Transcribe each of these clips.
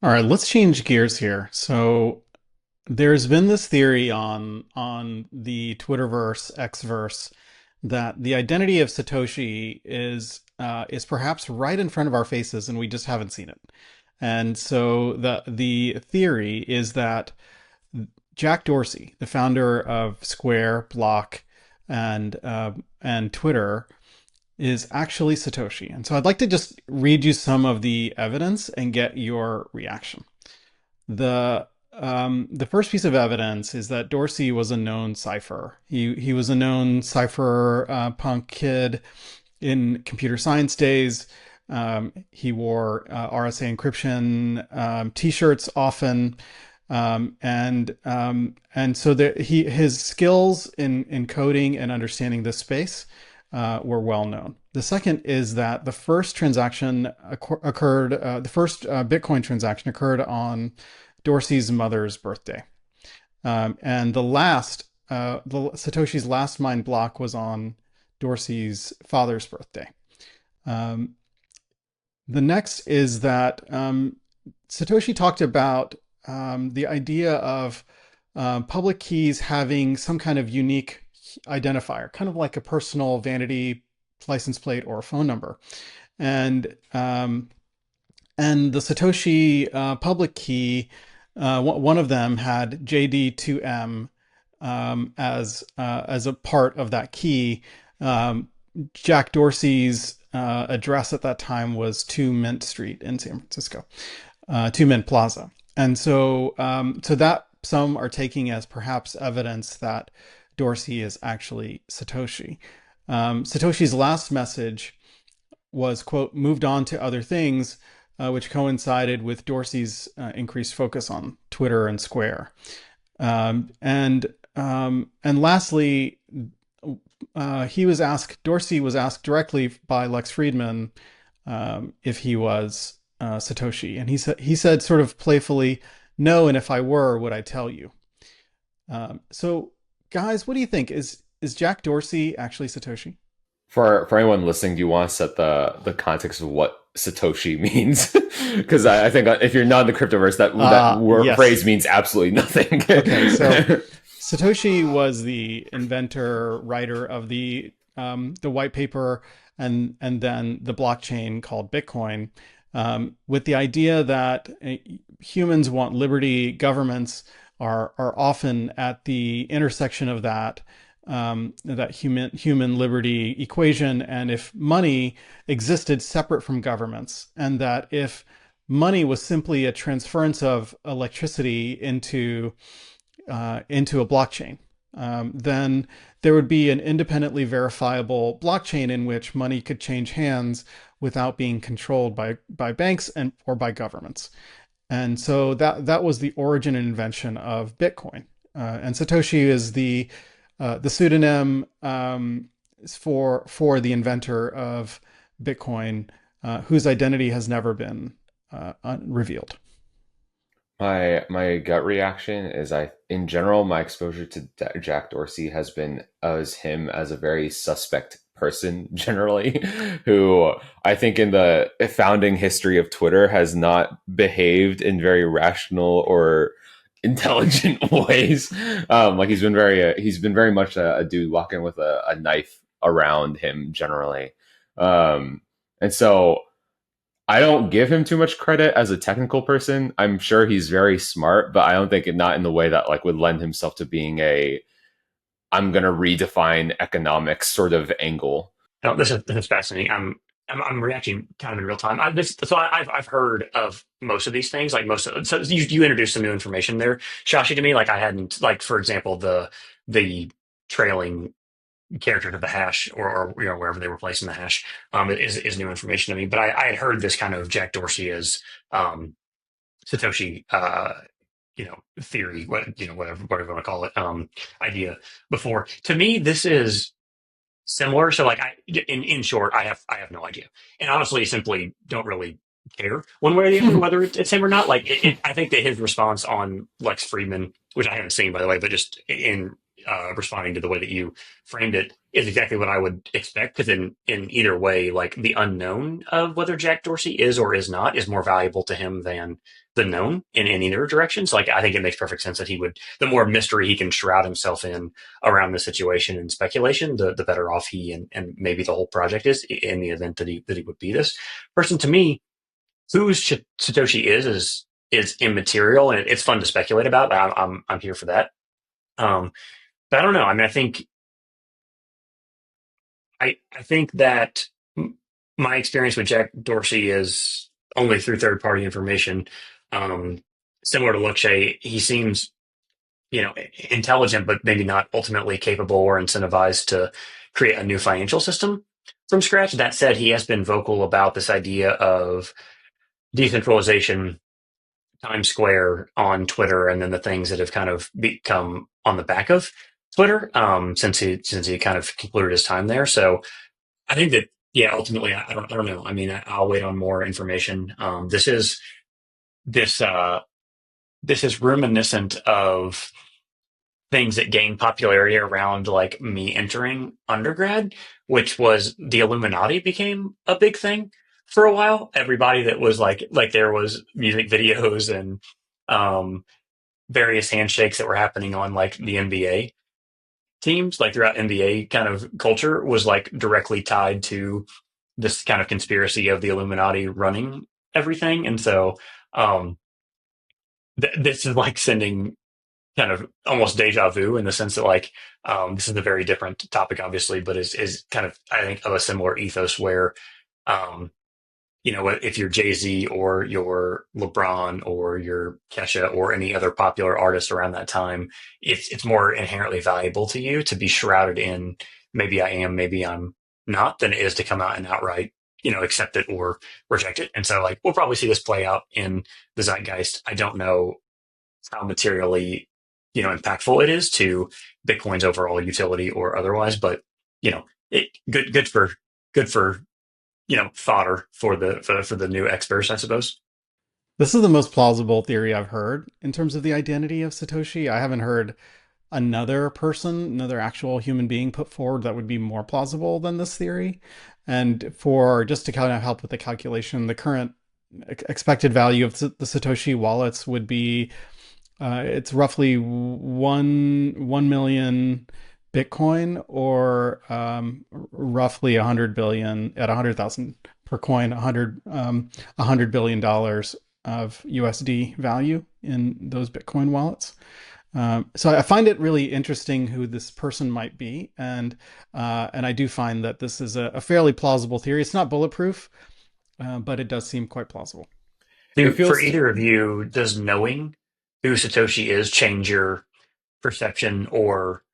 All right, let's change gears here. So there's been this theory on the Twitterverse, Xverse, that the identity of Satoshi is perhaps right in front of our faces, and we just haven't seen it. And so the theory is that Jack Dorsey, the founder of Square, Block, and Twitter, is actually Satoshi. And so I'd like to just read you some of the evidence and get your reaction. The first piece of evidence is that Dorsey was a known cipher. He was a known cipher punk kid in computer science days. He wore RSA encryption T-shirts often, and so his skills in coding and understanding this space were well known. The second is that the first transaction occurred. The first Bitcoin transaction occurred on Dorsey's mother's birthday, and Satoshi's last mined block was on Dorsey's father's birthday. Um, the next is that Satoshi talked about the idea of public keys having some kind of unique identifier, kind of like a personal vanity license plate or a phone number. And and the Satoshi public key, one of them had JD2M as a part of that key. Jack Dorsey's address at that time was 2 Mint Street in San Francisco, 2 Mint Plaza. And so, so that some are taking as perhaps evidence that Dorsey is actually Satoshi. Satoshi's last message was, quote, moved on to other things, which coincided with Dorsey's increased focus on Twitter and Square. And lastly, Dorsey was asked directly by Lex Friedman if he was Satoshi, and he said sort of playfully, "No, and if I were, would I tell you?" So, guys, what do you think? Is Jack Dorsey actually Satoshi? For anyone listening, do you want to set the context of what Satoshi means? Because I think if you're not in the cryptoverse, that word Yes. phrase means absolutely nothing. Okay, so Satoshi was the inventor, writer of the white paper and then the blockchain called Bitcoin, with the idea that humans want liberty. Governments are often at the intersection of that human liberty equation, and if money existed separate from governments, and that if money was simply a transference of electricity into a blockchain, then there would be an independently verifiable blockchain in which money could change hands without being controlled by banks and or by governments. And so that was the origin and invention of Bitcoin. And Satoshi is the pseudonym for the inventor of Bitcoin, whose identity has never been revealed. My gut reaction is in general, my exposure to Jack Dorsey has been as him as a very suspect person generally, who I think in the founding history of Twitter has not behaved in very rational or intelligent ways. Like he's been very much a dude walking with a knife around him generally. And so I don't give him too much credit as a technical person. I'm sure he's very smart, but I don't think not in the way that like would lend himself to being a I'm going to redefine economics sort of angle. No, this is fascinating. I'm reacting kind of in real time. I've heard of most of these things, like most of. So you introduced some new information there, Shashi, to me. Like I hadn't, like for example, the trailing character to the hash, or wherever they were placing the hash, is new information to me. But I had heard this kind of Jack Dorsey as Satoshi, theory, whatever you want to call it, idea before. To me, this is similar. So like in short, I have no idea. And honestly, simply don't really care one way or the other whether it's him or not. Like I think that his response on Lex Friedman, which I haven't seen by the way, but just responding to the way that you framed it is exactly what I would expect. Because in either way, like the unknown of whether Jack Dorsey is or is not is more valuable to him than the known in either direction. So like I think it makes perfect sense that he would, the more mystery he can shroud himself in around the situation and speculation, the better off he and maybe the whole project is in the event that he would be this person. To me, who Satoshi is immaterial, and it's fun to speculate about. I'm here for that. Um, but I don't know. I mean, I think that my experience with Jack Dorsey is only through third party information. Um, Similar to Lukshay, he seems intelligent, but maybe not ultimately capable or incentivized to create a new financial system from scratch. That said, he has been vocal about this idea of decentralization, Times Square on Twitter, and then the things that have kind of become on the back of Twitter since he kind of concluded his time there. So I think that yeah, ultimately I don't know. I mean, I'll wait on more information. This uh this is reminiscent of things that gained popularity around like me entering undergrad, which was the Illuminati became a big thing for a while. Everybody that was like there was music videos and um various handshakes that were happening on like the NBA teams, like throughout NBA kind of culture was like directly tied to this kind of conspiracy of the Illuminati running everything. And so um this is like sending kind of almost deja vu in the sense that like this is a very different topic obviously, but is kind of I think of a similar ethos where um if you're Jay-Z or you're LeBron or you're Kesha or any other popular artist around that time, it's more inherently valuable to you to be shrouded in maybe I am, maybe I'm not, than it is to come out and outright, accept it or reject it. And so like we'll probably see this play out in the zeitgeist. I don't know how materially, impactful it is to Bitcoin's overall utility or otherwise, but it good for fodder for the new experts, I suppose. This is the most plausible theory I've heard in terms of the identity of Satoshi. I haven't heard another person, another actual human being put forward that would be more plausible than this theory. And for just to kind of help with the calculation, the current expected value of the Satoshi wallets would be it's roughly 1 million Bitcoin, or roughly 100 billion at 100,000 per coin, 100 billion dollars of USD value in those Bitcoin wallets. So I find it really interesting who this person might be, and I do find that this is a fairly plausible theory. It's not bulletproof, but it does seem quite plausible. It For feels either of you, does knowing who Satoshi is change your perception or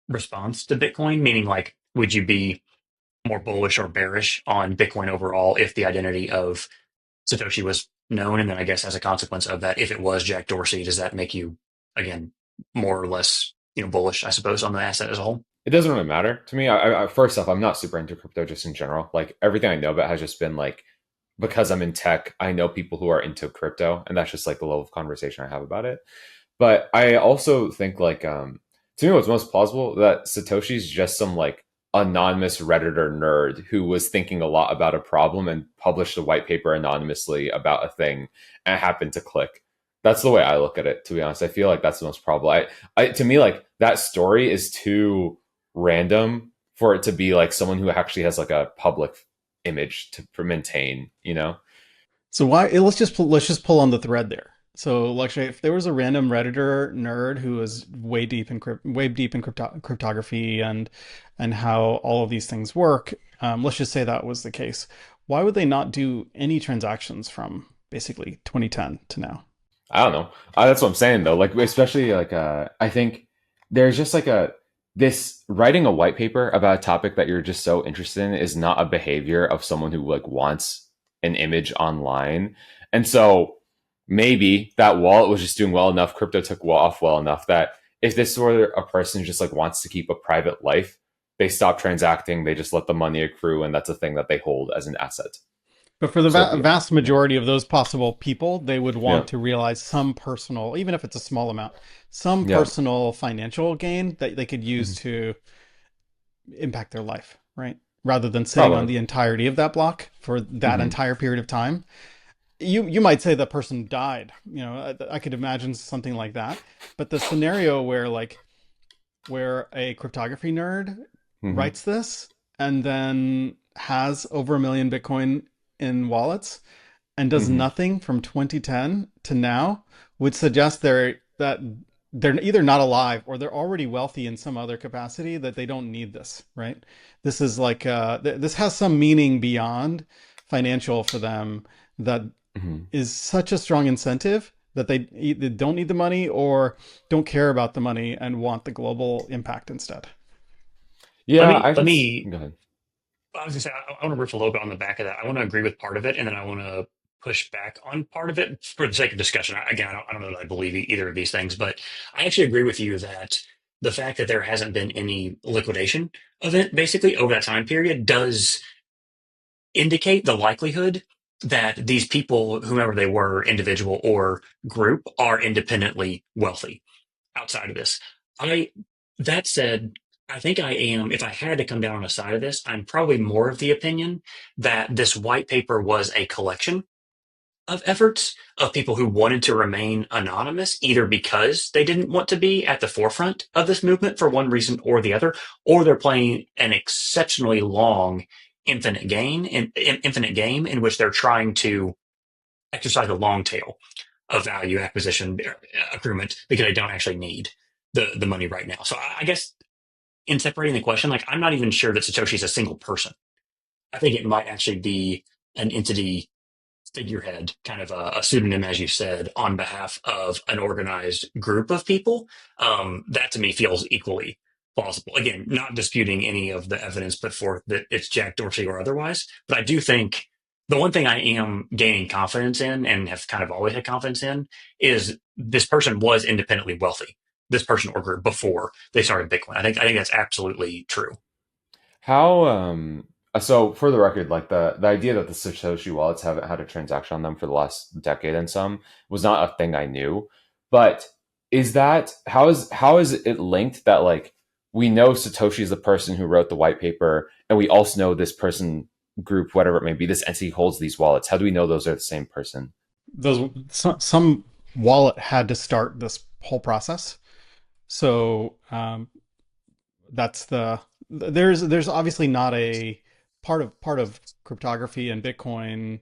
response to Bitcoin? Meaning, like, would you be more bullish or bearish on Bitcoin overall if the identity of Satoshi was known? And then, I guess, as a consequence of that, if it was Jack Dorsey, does that make you, again, more or less, bullish, I suppose, on the asset as a whole? it doesn't really matter to me. First off, I'm not super into crypto just in general. Like everything I know about has just been like because I'm in tech, I know people who are into crypto, and that's just like the level of conversation I have about it. But I also think like to me what's most plausible that Satoshi's just some like anonymous Redditor nerd who was thinking a lot about a problem and published a white paper anonymously about a thing and happened to click. That's the way I look at it, to be honest. I feel like that's the most probable. I to me like that story is too random for it to be like someone who actually has like a public image to maintain, you know? So why? Let's just pull on the thread there. So, like, if there was a random Redditor nerd who was way deep in cryptography and how all of these things work, let's just say that was the case. Why would they not do any transactions from basically 2010 to now? I don't know. That's what I'm saying though. Like especially like I think there's just like a this writing a white paper about a topic that you're just so interested in is not a behavior of someone who like wants an image online. And so maybe that wallet was just doing well enough, crypto took off well enough that if this were a person who just like wants to keep a private life, they stop transacting, they just let the money accrue, and that's a thing that they hold as an asset. But for the So vast yeah, majority of those possible people, they would yeah, want to realize some personal, even if it's a small amount, some yeah. personal financial gain that they could use Hmm. to impact their life, right? Rather than sitting on Probably. the entirety of that block for that Hmm. entire period of time. You might say the person died. I could imagine something like that. But the scenario where a cryptography nerd Hmm. writes this and then has over 1 million Bitcoin in wallets and does Hmm. nothing from 2010 to now would suggest they're either not alive or they're already wealthy in some other capacity that they don't need this, right? This is like this has some meaning beyond financial for them that Hmm. is such a strong incentive that they either don't need the money or don't care about the money and want the global impact instead. Let Yeah, me I let could. me. Go ahead. I was gonna say I want to riff a little bit on the back of that. I want to agree with part of it, and then I want to push back on part of it for the sake of discussion. Again, I don't know that I believe either of these things, but I actually agree with you that the fact that there hasn't been any liquidation event basically over that time period does indicate the likelihood that these people, whomever they were, individual or group, are independently wealthy outside of this. I that said, I think I am, if I had to come down on a side of this, I'm probably more of the opinion that this white paper was a collection of efforts of people who wanted to remain anonymous, either because they didn't want to be at the forefront of this movement for one reason or the other, or they're playing an exceptionally long infinite game in which they're trying to exercise a long tail of value acquisition accruement because they don't actually need the money right now. So I guess in separating the question, like I'm not even sure that Satoshi is a single person. I think it might actually be an entity figurehead, kind of a pseudonym, as you said, on behalf of an organized group of people. That to me feels equally plausible. Again, not disputing any of the evidence put forth that it's Jack Dorsey or otherwise, but I do think the one thing I am gaining confidence in and have kind of always had confidence in is this person was independently wealthy, this person or group before they started Bitcoin. I think that's absolutely true. How so for the record, like the idea that the Satoshi wallets haven't had a transaction on them for the last decade and some was not a thing I knew. But is that how is it linked that like we know Satoshi is the person who wrote the white paper and we also know this person group, whatever it may be, this entity holds these wallets. How do we know those are the same person? Some wallet had to start this whole process. So that's there's obviously not a part of cryptography and Bitcoin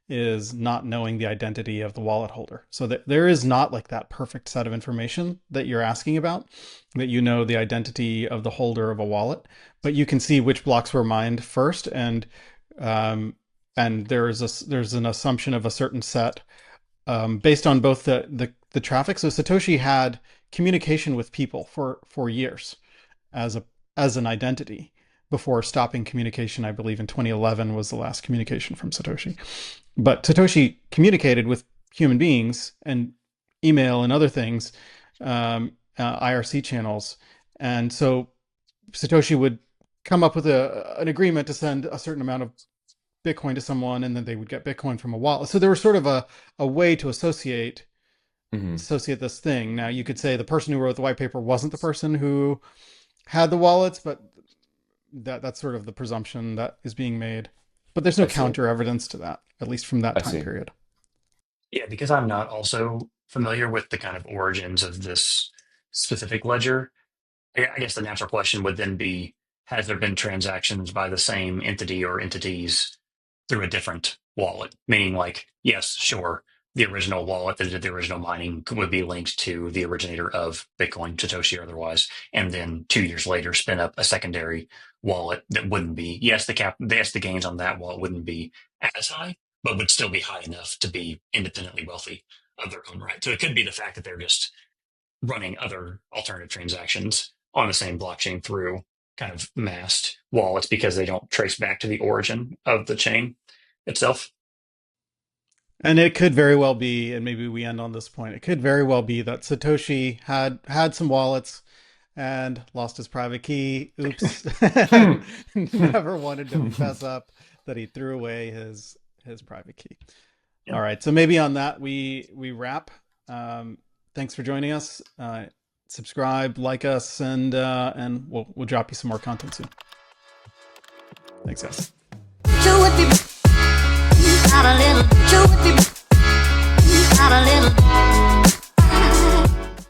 is not knowing the identity of the wallet holder. So that there is not like that perfect set of information that you're asking about, that you know the identity of the holder of a wallet, but you can see which blocks were mined first, um, and there's an assumption of a certain set based on both the traffic. So Satoshi had communication with people for years as a as an identity before stopping communication. I believe in 2011 was the last communication from Satoshi. But Satoshi communicated with human beings and email and other things, IRC channels, and so Satoshi would come up with an agreement to send a certain amount of Bitcoin to someone, and then they would get Bitcoin from a wallet. So there was sort of a way to Hmm. associate this thing. Now you could say the person who wrote the white paper wasn't the person who had the wallets, but that's sort of the presumption that is being made. But there's no I see. counter evidence to that, at least from that I time see. period. Yeah, because I'm not also familiar with the kind of origins of this specific ledger. I guess the natural question would then be, has there been transactions by the same entity or entities through a different wallet? Meaning, like, yes, sure, the original wallet that did the original mining would be linked to the originator of Bitcoin, Satoshi or otherwise, and then 2 years later spin up a secondary wallet that wouldn't be, yes, the gains on that wallet wouldn't be as high, but would still be high enough to be independently wealthy of their own right. So it could be the fact that they're just running other alternative transactions on the same blockchain through kind of masked wallets because they don't trace back to the origin of the chain itself. And it could very well be, and maybe we end on this point, it could very well be that Satoshi had some wallets and lost his private key. Oops. Hmm. And never wanted to fess up that he threw away his private key. Yep. All right. So maybe on that we wrap. Thanks for joining us. Subscribe, like us, and we'll drop you some more content soon. Thanks, guys. Not a little.